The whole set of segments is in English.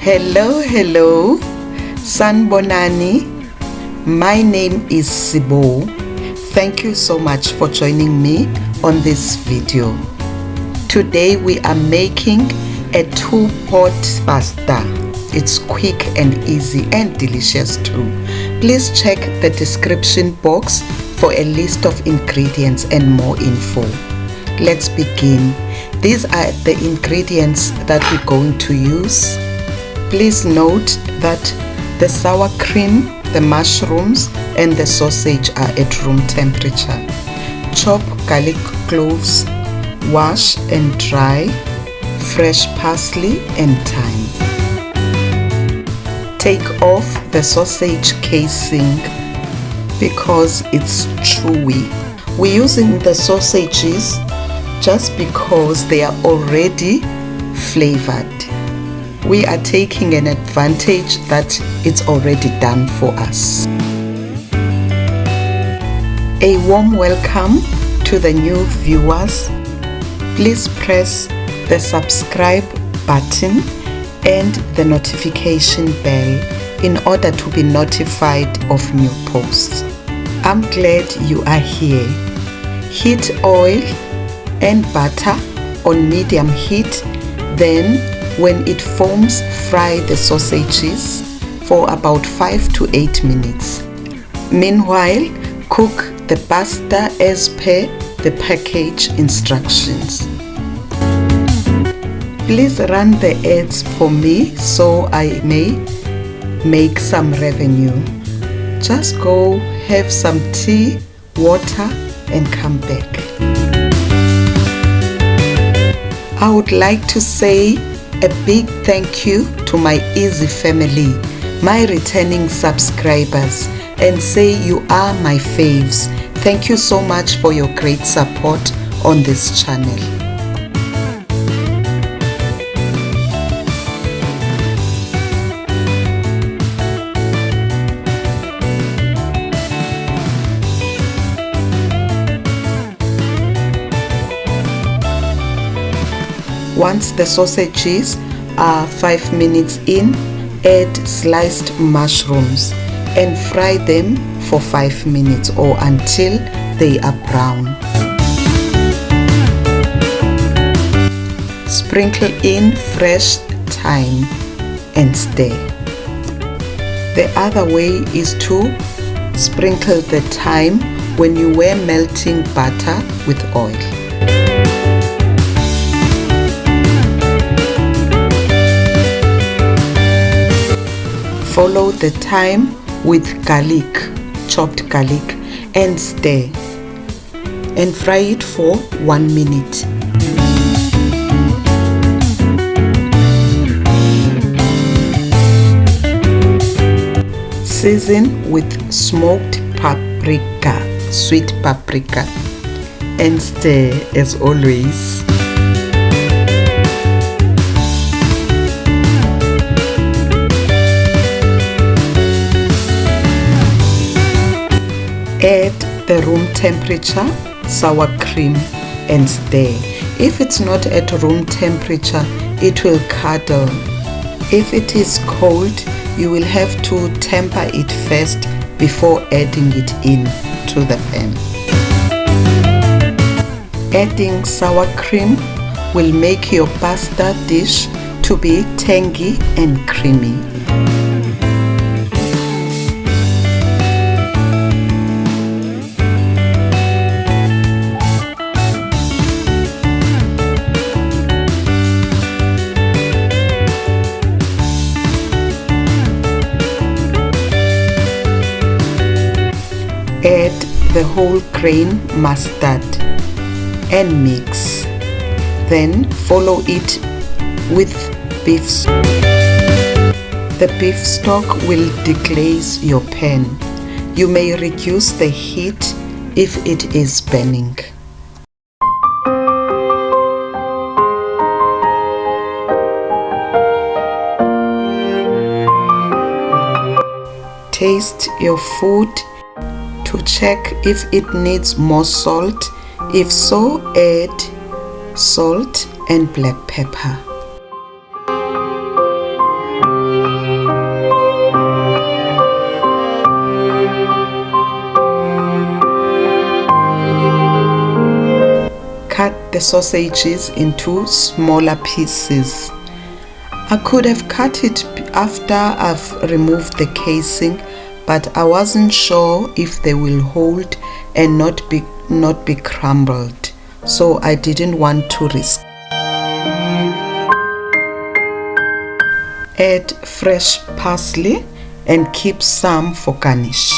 Hello, Sanbonani. My name is CBO. Thank you so much for joining me on this video. Today we are making a 2-pot pasta. It's quick and easy and delicious too. Please check the description box for a list of ingredients and more info. Let's begin. These are the ingredients that we're going to use. Please note that the sour cream, the mushrooms, and the sausage are at room temperature. Chop garlic cloves, wash and dry, fresh parsley and thyme. Take off the sausage casing because it's chewy. We're using the sausages just because they are already flavored. We are taking an advantage that it's already done for us. A warm welcome to the new viewers. Please press the subscribe button and the notification bell in order to be notified of new posts. I'm glad you are here. Heat oil and butter on medium heat, then when it foams, fry the sausages for about 5 to 8 minutes. Meanwhile, cook the pasta as per the package instructions. Please run the ads for me so I may make some revenue. Just go have some tea, water, and come back. I would like to say a big thank you to my Easy family, my returning subscribers, and say you are my faves. Thank you so much for your great support on this channel. Once the sausages are 5 minutes in, add sliced mushrooms and fry them for 5 minutes or until they are brown. Sprinkle in fresh thyme and stir. The other way is to sprinkle the thyme when you were melting butter with oil. Follow the thyme with garlic, chopped garlic, and stir and fry it for 1 minute. Season with smoked paprika, sweet paprika, and stir as always. Add the room temperature sour cream and stir. If it's not at room temperature, it will curdle. If it is cold, you will have to temper it first before adding it in to the pan. Adding sour cream will make your pasta dish to be tangy and creamy. Add the whole grain mustard and mix. Then follow it with beef stock. The beef stock will deglaze your pan. You may reduce the heat if it is burning. Taste your food to check if it needs more salt. If so, add salt and black pepper. the sausages into smaller pieces. I could have cut it after I've removed the casing, but I wasn't sure if they will hold and not be crumbled, so I didn't want to risk. Add fresh parsley and keep some for garnish.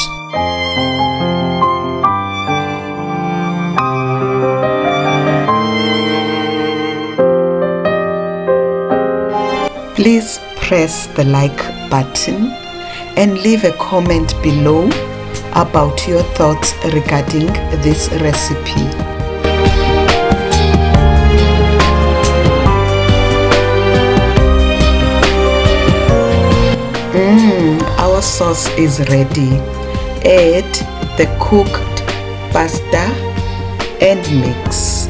Please press the like button and leave a comment below about your thoughts regarding this recipe. Our sauce is ready. Add the cooked pasta and mix.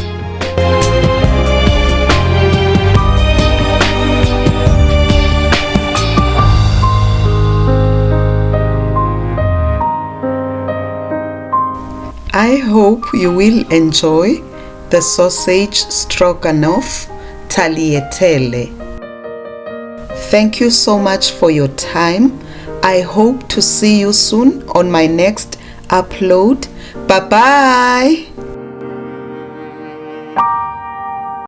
I hope you will enjoy the sausage stroganoff tagliatelle. Thank you so much for your time. I hope to see you soon on my next upload. Bye bye.